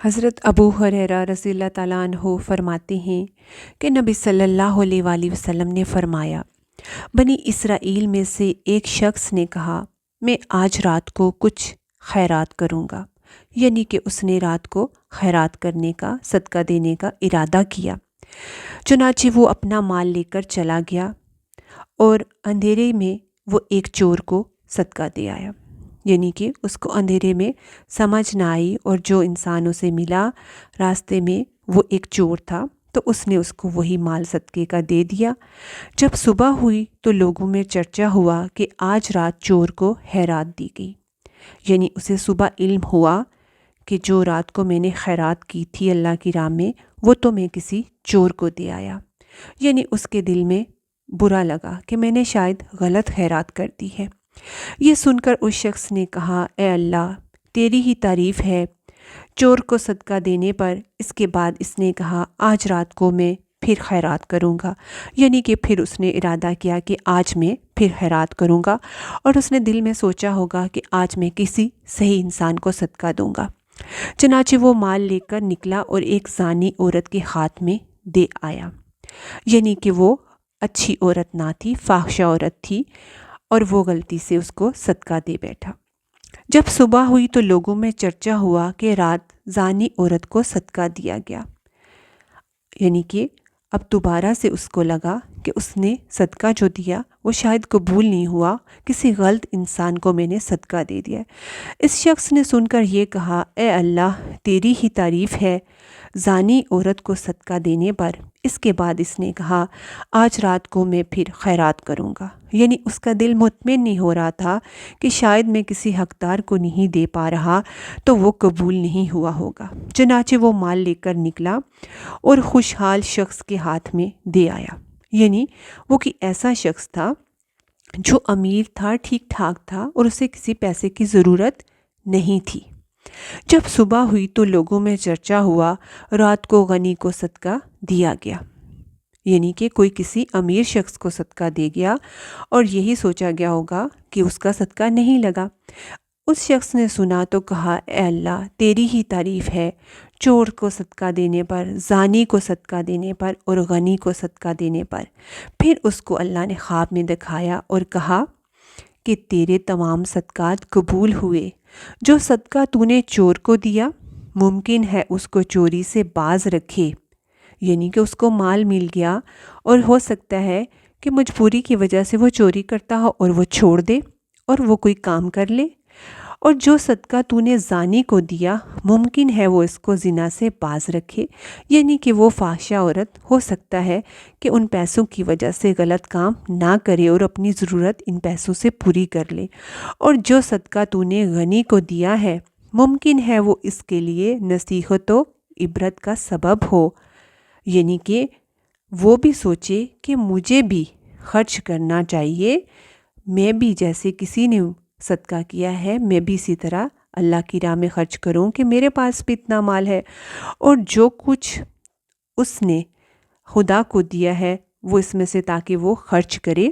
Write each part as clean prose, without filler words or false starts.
حضرت ابو ہریرہ رضی اللہ تعالیٰ عنہ فرماتے ہیں کہ نبی صلی اللہ علیہ وآلہ وسلم نے فرمایا، بنی اسرائیل میں سے ایک شخص نے کہا، میں آج رات کو کچھ خیرات کروں گا، یعنی کہ اس نے رات کو خیرات کرنے کا، صدقہ دینے کا ارادہ کیا۔ چنانچہ وہ اپنا مال لے کر چلا گیا اور اندھیرے میں وہ ایک چور کو صدقہ دے آیا، یعنی کہ اس کو اندھیرے میں سمجھ نہ آئی، اور جو انسان اسے ملا راستے میں وہ ایک چور تھا، تو اس نے اس کو وہی مال صدقے کا دے دیا۔ جب صبح ہوئی تو لوگوں میں چرچا ہوا کہ آج رات چور کو خیرات دی گئی، یعنی اسے صبح علم ہوا کہ جو رات کو میں نے خیرات کی تھی اللہ کی راہ میں، وہ تو میں کسی چور کو دے آیا، یعنی اس کے دل میں برا لگا کہ میں نے شاید غلط خیرات کر دی ہے۔ یہ سن کر اس شخص نے کہا، اے اللہ، تیری ہی تعریف ہے چور کو صدقہ دینے پر۔ اس کے بعد اس نے کہا، آج رات کو میں پھر خیرات کروں گا، یعنی کہ پھر اس نے ارادہ کیا کہ آج میں پھر خیرات کروں گا، اور اس نے دل میں سوچا ہوگا کہ آج میں کسی صحیح انسان کو صدقہ دوں گا۔ چنانچہ وہ مال لے کر نکلا اور ایک زانی عورت کے ہاتھ میں دے آیا، یعنی کہ وہ اچھی عورت نہ تھی، فاحشہ عورت تھی، اور وہ غلطی سے اس کو صدقہ دے بیٹھا۔ جب صبح ہوئی تو لوگوں میں چرچا ہوا کہ رات زانی عورت کو صدقہ دیا گیا، یعنی کہ اب دوبارہ سے اس کو لگا کہ اس نے صدقہ جو دیا وہ شاید قبول نہیں ہوا، کسی غلط انسان کو میں نے صدقہ دے دیا۔ اس شخص نے سن کر یہ کہا، اے اللہ، تیری ہی تعریف ہے زانی عورت کو صدقہ دینے پر۔ اس کے بعد اس نے کہا، آج رات کو میں پھر خیرات کروں گا، یعنی اس کا دل مطمئن نہیں ہو رہا تھا کہ شاید میں کسی حقدار کو نہیں دے پا رہا تو وہ قبول نہیں ہوا ہوگا۔ چنانچہ وہ مال لے کر نکلا اور خوشحال شخص کے ہاتھ میں دے آیا، یعنی وہ کہ ایسا شخص تھا جو امیر تھا، ٹھیک ٹھاک تھا، اور اسے کسی پیسے کی ضرورت نہیں تھی۔ جب صبح ہوئی تو لوگوں میں چرچا ہوا، رات کو غنی کو صدقہ دیا گیا، یعنی کہ کوئی کسی امیر شخص کو صدقہ دے گیا اور یہی سوچا گیا ہوگا کہ اس کا صدقہ نہیں لگا۔ اس شخص نے سنا تو کہا، اے اللہ، تیری ہی تعریف ہے چور کو صدقہ دینے پر، زانی کو صدقہ دینے پر، اور غنی کو صدقہ دینے پر۔ پھر اس کو اللہ نے خواب میں دکھایا اور کہا کہ تیرے تمام صدقات قبول ہوئے۔ جو صدقہ تو نے چور کو دیا، ممکن ہے اس کو چوری سے باز رکھے، یعنی کہ اس کو مال مل گیا اور ہو سکتا ہے کہ مجبوری کی وجہ سے وہ چوری کرتا ہو اور وہ چھوڑ دے اور وہ کوئی کام کر لے۔ اور جو صدقہ تو نے زانی کو دیا، ممکن ہے وہ اس کو زنا سے باز رکھے، یعنی کہ وہ فاحشہ عورت ہو سکتا ہے کہ ان پیسوں کی وجہ سے غلط کام نہ کرے اور اپنی ضرورت ان پیسوں سے پوری کر لے۔ اور جو صدقہ تو نے غنی کو دیا ہے، ممکن ہے وہ اس کے لیے نصیحت و عبرت کا سبب ہو، یعنی کہ وہ بھی سوچے کہ مجھے بھی خرچ کرنا چاہیے، میں بھی جیسے کسی نے صدقہ کیا ہے میں بھی اسی طرح اللہ کی راہ میں خرچ کروں کہ میرے پاس بھی اتنا مال ہے، اور جو کچھ اس نے خدا کو دیا ہے وہ اس میں سے تاکہ وہ خرچ کرے۔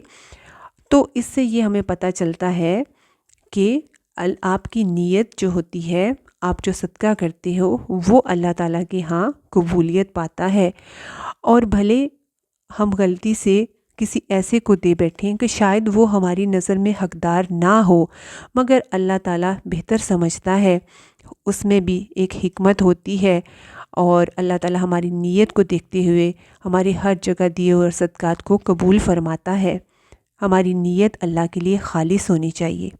تو اس سے یہ ہمیں پتہ چلتا ہے کہ آپ کی نیت جو ہوتی ہے، آپ جو صدقہ کرتے ہو، وہ اللہ تعالیٰ کے ہاں قبولیت پاتا ہے۔ اور بھلے ہم غلطی سے کسی ایسے کو دے بیٹھیں کہ شاید وہ ہماری نظر میں حقدار نہ ہو، مگر اللہ تعالیٰ بہتر سمجھتا ہے، اس میں بھی ایک حکمت ہوتی ہے، اور اللہ تعالیٰ ہماری نیت کو دیکھتے ہوئے ہماری ہر جگہ دیے ہوئے صدقات کو قبول فرماتا ہے۔ ہماری نیت اللہ کے لیے خالص ہونی چاہیے۔